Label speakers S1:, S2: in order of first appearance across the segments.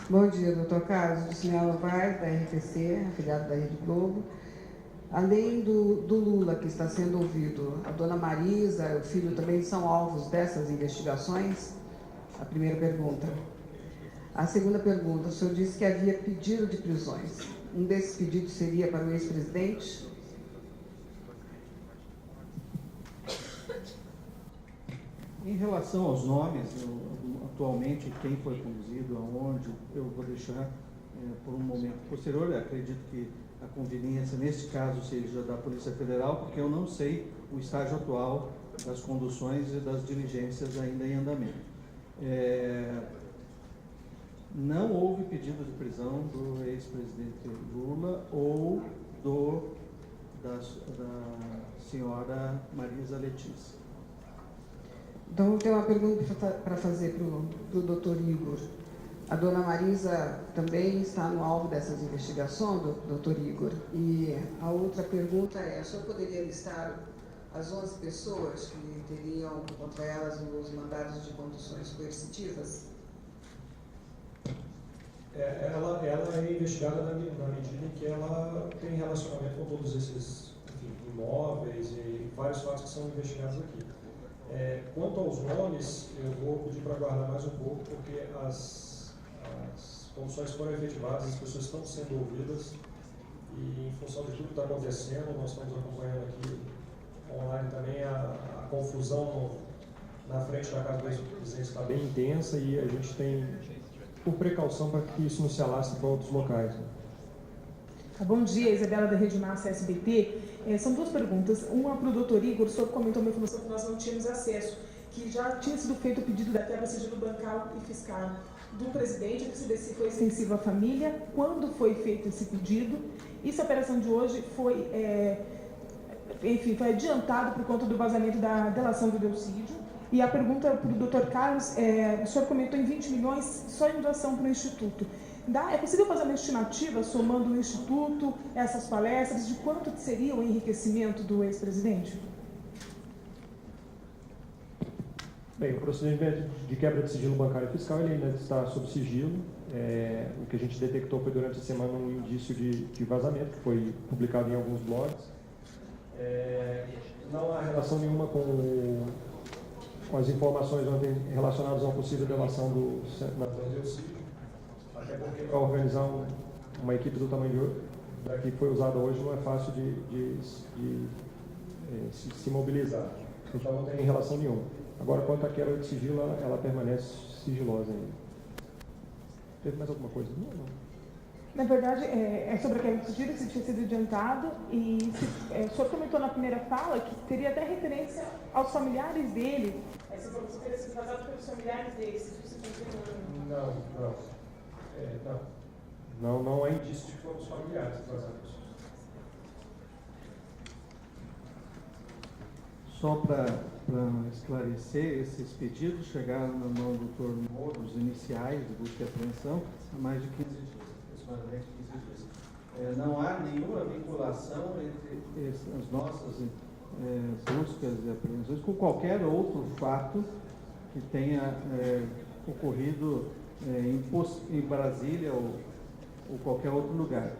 S1: Bom dia, doutor Carlos. Luciano Vaz, da RTC, afiliado da Rede Globo. Além do Lula, que está sendo ouvido, a dona Marisa, o filho também são alvos dessas investigações? A primeira pergunta. A segunda pergunta, o senhor disse que havia pedido de prisões. Um desses pedidos seria para o ex-presidente?
S2: Em relação aos nomes, atualmente quem foi conduzido, aonde, eu vou deixar por um momento posterior. Eu acredito que a conveniência neste caso seja da Polícia Federal, porque eu não sei o estágio atual das conduções e das diligências ainda em andamento. Não houve pedido de prisão do ex-presidente Lula ou da senhora Marisa Letícia.
S1: Então, eu tenho uma pergunta para fazer para o doutor Igor. A dona Marisa também está no alvo dessas investigações, doutor Igor? E a outra pergunta é, o senhor poderia listar as 11 pessoas que teriam contra elas os mandados de conduções coercitivas?
S3: Ela é investigada na medida em que ela tem relacionamento com todos esses imóveis e vários fatos que são investigados aqui. Quanto aos nomes, eu vou pedir para aguardar mais um pouco, porque as conduções foram efetivadas, as pessoas estão sendo ouvidas e, em função de tudo que está acontecendo, nós estamos acompanhando aqui online também a confusão na frente da casa do ex-presidente está bem intensa e a gente tem, por precaução, para que isso não se alastre para outros locais.
S4: Bom dia, Isabela da Rede Massa SBT. São duas perguntas. Uma para o doutor Igor. O senhor comentou uma informação que nós não tínhamos acesso, que já tinha sido feito o pedido da quebra de sigilo bancário e fiscal do presidente. Eu queria saber se foi extensivo à família, quando foi feito esse pedido, e se a operação de hoje foi adiantado por conta do vazamento da delação do Delcídio. E a pergunta para o doutor Carlos, o senhor comentou em 20 milhões só em doação para o Instituto. É possível fazer uma estimativa, somando o Instituto, essas palestras, de quanto seria o enriquecimento do ex-presidente?
S3: Bem, o procedimento de quebra de sigilo bancário e fiscal ele ainda está sob sigilo. O que a gente detectou foi durante a semana um indício de vazamento, que foi publicado em alguns blogs. Não há relação nenhuma com as informações relacionadas a uma possível delação do senador Delcídio. Até porque para organizar uma equipe do tamanho da que foi usada hoje não é fácil de se mobilizar. Então não tem relação nenhuma. Agora, quanto à quebra de sigilo, ela permanece sigilosa ainda. Teve mais alguma coisa? Não.
S4: Na verdade, é sobre a quebra de sigilo, que tinha sido adiantado, e o senhor comentou na primeira fala que teria até referência aos familiares dele. Essa informação teria sido vazada pelos familiares dele, se você
S3: Não. Não há indício de que foram os familiares vazados.
S2: Só para esclarecer, esses pedidos chegaram na mão do doutor Moro, os iniciais de busca e apreensão, há mais de 15 dias, aproximadamente 15 dias. Não há nenhuma vinculação entre as nossas buscas e apreensões com qualquer outro fato que tenha ocorrido em Brasília ou qualquer outro lugar.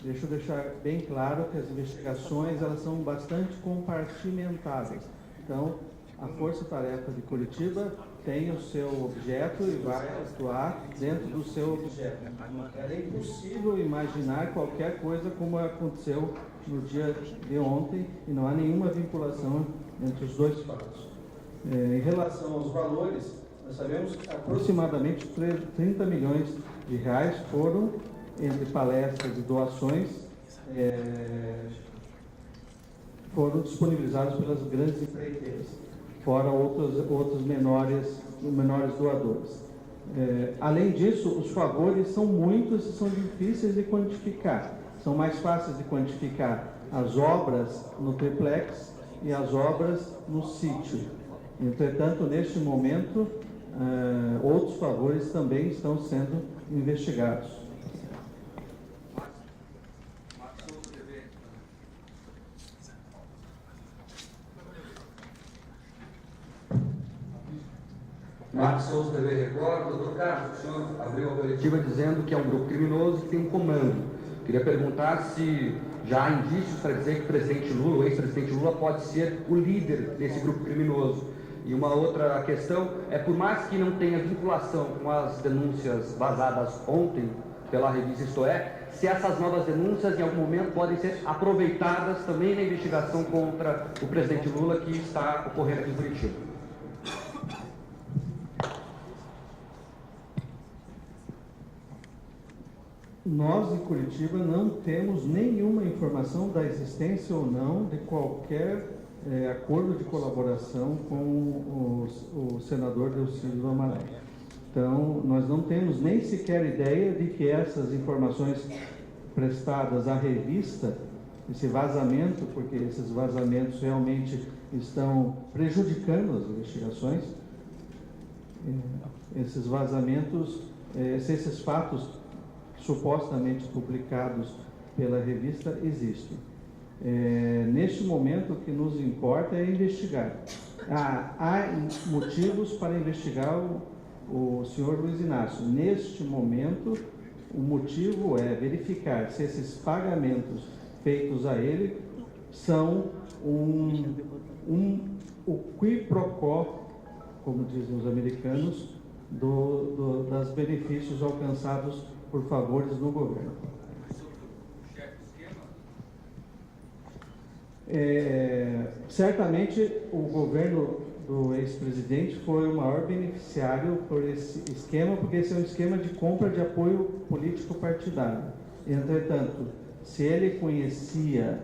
S2: Deixa eu deixar bem claro que as investigações elas são bastante compartimentadas. Então, a Força Tarefa de Curitiba tem o seu objeto e vai atuar dentro do seu objeto. Era impossível imaginar qualquer coisa como aconteceu no dia de ontem e não há nenhuma vinculação entre os dois fatos. Em relação aos valores, nós sabemos que aproximadamente 30 milhões de reais foram entre palestras e doações, foram disponibilizados pelas grandes empreiteiras, fora outros menores doadores. Além disso, os favores são muitos e são difíceis de quantificar. São mais fáceis de quantificar as obras no triplex e as obras no sítio. Entretanto, neste momento, outros favores também estão sendo investigados.
S5: Marcos Souza, TV Record. Doutor Carlos, o senhor abriu a coletiva dizendo que é um grupo criminoso que tem um comando. Queria perguntar se já há indícios para dizer que o presidente Lula, o ex-presidente Lula, pode ser o líder desse grupo criminoso. E uma outra questão é, por mais que não tenha vinculação com as denúncias vazadas ontem pela revista Isto É, se essas novas denúncias em algum momento podem ser aproveitadas também na investigação contra o presidente Lula que está ocorrendo aqui em Curitiba.
S2: Nós, em Curitiba, não temos nenhuma informação da existência ou não de qualquer acordo de colaboração com o senador Delcídio do Amaral. Então, nós não temos nem sequer ideia de que essas informações prestadas à revista, esse vazamento, porque esses vazamentos realmente estão prejudicando as investigações, esses vazamentos, se esses fatos supostamente publicados pela revista existem. Neste momento, o que nos importa é investigar. Há motivos para investigar o senhor Luiz Inácio. Neste momento, o motivo é verificar se esses pagamentos feitos a ele são o qui pro quo, como dizem os americanos, das benefícios alcançados por favores do governo. Certamente o governo do ex-presidente foi o maior beneficiário por esse esquema, porque esse é um esquema de compra de apoio político partidário. Entretanto, se ele conhecia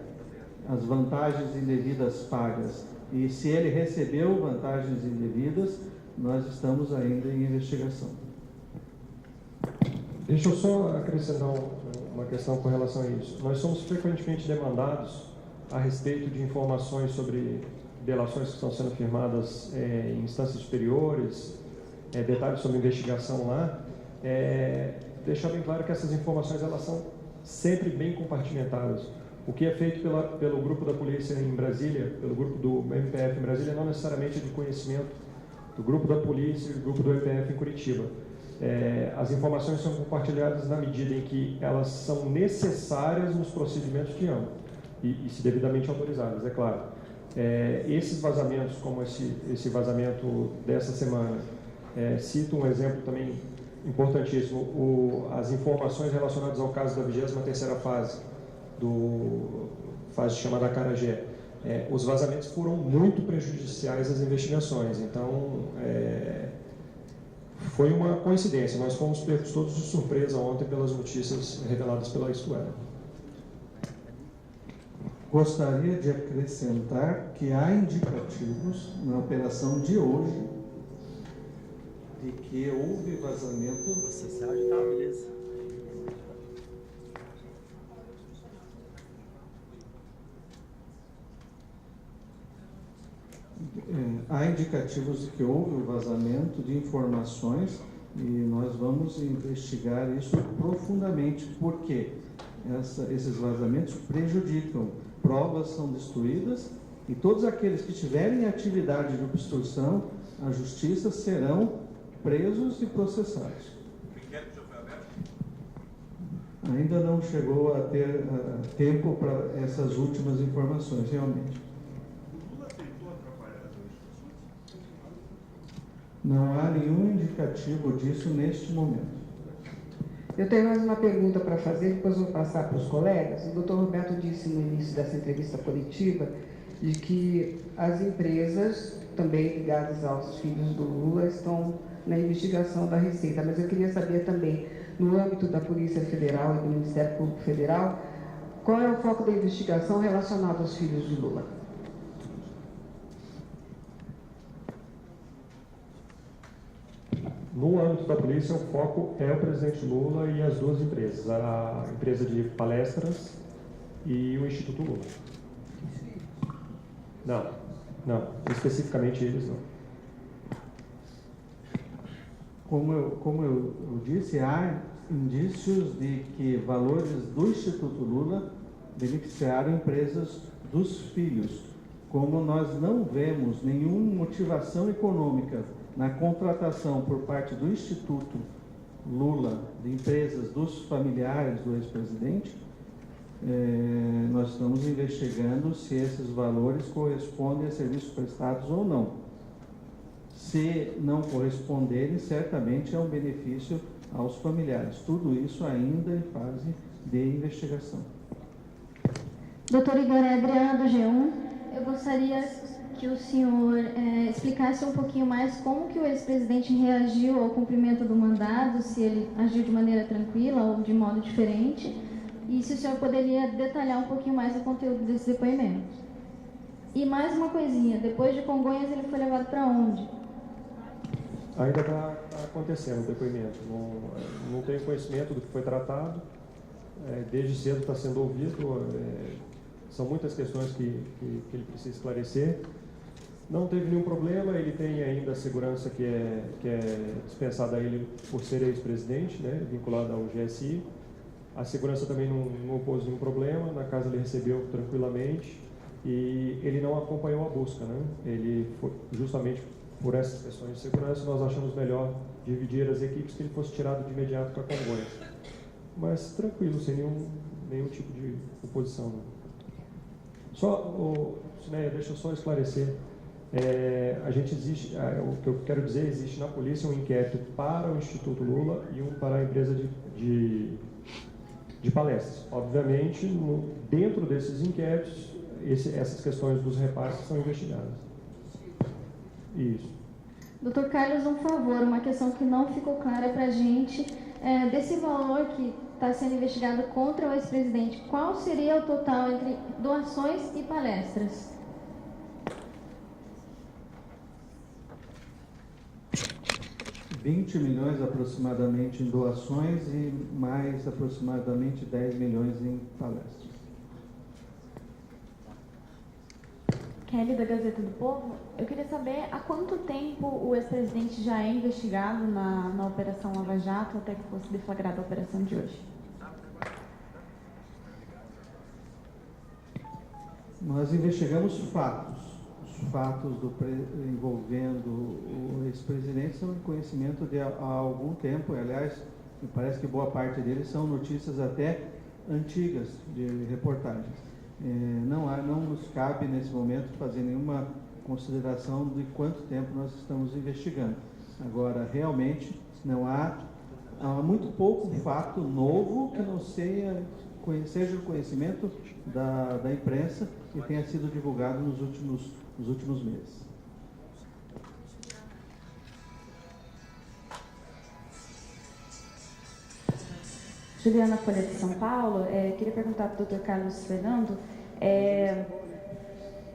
S2: as vantagens indevidas pagas e se ele recebeu vantagens indevidas, nós estamos ainda em investigação.
S3: Deixa eu só acrescentar uma questão com relação a isso. Nós somos frequentemente demandados a respeito de informações sobre delações que estão sendo firmadas em instâncias superiores, detalhes sobre investigação lá. Deixar bem claro que essas informações elas são sempre bem compartimentadas. O que é feito pelo grupo da polícia em Brasília, pelo grupo do MPF em Brasília, não necessariamente é de conhecimento do grupo da polícia e do grupo do MPF em Curitiba. As informações são compartilhadas na medida em que elas são necessárias nos procedimentos de âmbito e se devidamente autorizadas, é claro. Esses vazamentos, como esse vazamento dessa semana, cito um exemplo também importantíssimo, as informações relacionadas ao caso da 23ª fase, fase chamada Acarajé. Os vazamentos foram muito prejudiciais às investigações, então foi uma coincidência, nós fomos pegos todos de surpresa ontem pelas notícias reveladas pela Isto É.
S2: Gostaria de acrescentar que há indicativos na operação de hoje de que houve vazamento. Há indicativos de que houve o vazamento de informações e nós vamos investigar isso profundamente, porque esses vazamentos prejudicam, provas são destruídas e todos aqueles que tiverem atividade de obstrução à justiça serão presos e processados.
S6: O inquérito já foi aberto?
S2: Ainda não chegou a ter tempo para essas últimas informações, realmente.
S6: O Lula tentou atrapalhar as investigações?
S2: Não há nenhum indicativo disso neste momento.
S1: Eu tenho mais uma pergunta para fazer, depois vou passar para os colegas. O doutor Roberto disse no início dessa entrevista coletiva de que as empresas, também ligadas aos filhos do Lula, estão na investigação da Receita. Mas eu queria saber também, no âmbito da Polícia Federal e do Ministério Público Federal, qual é o foco da investigação relacionado aos filhos de Lula?
S3: No âmbito da polícia, o foco é o presidente Lula e as duas empresas, a empresa de palestras e o Instituto Lula. Não, especificamente eles não.
S2: Como eu disse, há indícios de que valores do Instituto Lula beneficiaram empresas dos filhos. como nós não vemos nenhuma motivação econômica na contratação por parte do Instituto Lula de empresas dos familiares do ex-presidente, nós estamos investigando se esses valores correspondem a serviços prestados ou não. Se não corresponderem, certamente é um benefício aos familiares. Tudo isso ainda em fase de investigação.
S7: Doutor Igor Adriana, do G1, eu gostaria que o senhor explicasse um pouquinho mais como que o ex-presidente reagiu ao cumprimento do mandado, se ele agiu de maneira tranquila ou de modo diferente, e se o senhor poderia detalhar um pouquinho mais o conteúdo desse depoimento. E mais uma coisinha, depois de Congonhas ele foi levado para onde?
S3: Ainda está acontecendo o depoimento, não tenho conhecimento do que foi tratado, desde cedo está sendo ouvido, são muitas questões que ele precisa esclarecer. Não teve nenhum problema, ele tem ainda a segurança que é dispensada a ele por ser ex-presidente, né, vinculado ao GSI. A segurança também não pôs nenhum problema, na casa ele recebeu tranquilamente e ele não acompanhou a busca, né? Ele foi, justamente por essas questões de segurança, nós achamos melhor dividir as equipes, que ele fosse tirado de imediato para Congonhas. Mas tranquilo, sem nenhum tipo de oposição. Deixa eu só esclarecer. O que eu quero dizer, existe na polícia um inquérito para o Instituto Lula e um para a empresa de palestras. Obviamente, dentro desses inquéritos, essas questões dos repasses são investigadas. Isso.
S7: Doutor Carlos, um favor, uma questão que não ficou clara para a gente, desse valor que está sendo investigado contra o ex-presidente, qual seria o total entre doações e palestras?
S2: R$20 milhões aproximadamente em doações e mais aproximadamente 10 milhões em palestras.
S8: Kelly, da Gazeta do Povo. Eu queria saber há quanto tempo o ex-presidente já é investigado na Operação Lava Jato até que fosse deflagrada a operação de hoje.
S2: Nós investigamos fatos. Os fatos envolvendo o ex-presidente são de conhecimento há algum tempo. Aliás, me parece que boa parte deles são notícias até antigas de reportagens. Não nos cabe nesse momento fazer nenhuma consideração de quanto tempo nós estamos investigando. Agora, realmente, há muito pouco fato novo que não seja do conhecimento da imprensa e tenha sido divulgado nos últimos meses.
S8: Juliana, Folha de São Paulo. Queria perguntar para o Dr. Carlos Fernando,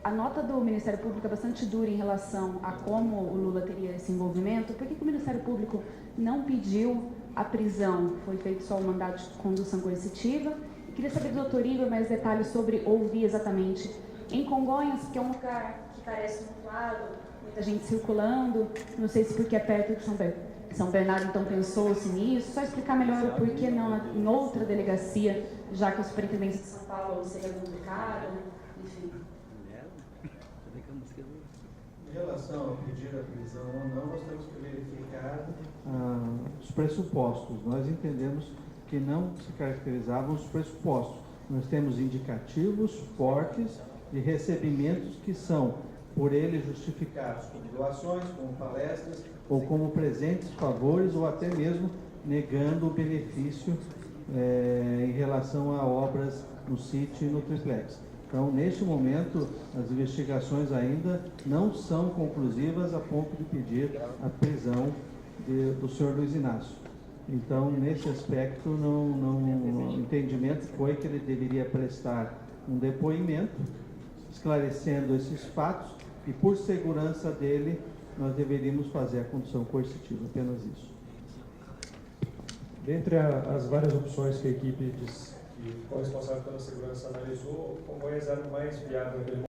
S8: a nota do Ministério Público é bastante dura em relação a como o Lula teria esse envolvimento. Por que o Ministério Público não pediu a prisão? Foi feito só o mandado de condução coercitiva. Queria saber do doutor Igor mais detalhes sobre ouvir exatamente em Congonhas, que é um lugar que parece muito claro, muita gente circulando, não sei se porque é perto de São Bernardo, então pensou-se nisso. Só explicar melhor o porquê não em outra delegacia, já que a Superintendência de São Paulo seria complicado, enfim.
S2: Em relação a pedir a prisão ou não, nós temos que verificar os pressupostos. Nós entendemos que não se caracterizavam os pressupostos. Nós temos indicativos fortes de recebimentos que são, por ele, justificados como doações, como palestras, ou como presentes, favores, ou até mesmo negando o benefício em relação a obras no City e no Triplex. Então, neste momento, as investigações ainda não são conclusivas a ponto de pedir a prisão do senhor Luiz Inácio. Então, nesse aspecto, o entendimento foi que ele deveria prestar um depoimento esclarecendo esses fatos e, por segurança dele, nós deveríamos fazer a condução coercitiva, apenas isso.
S3: Dentre as várias opções que a equipe que foi responsável pela segurança analisou, Congonhas era o mais viável naquele momento.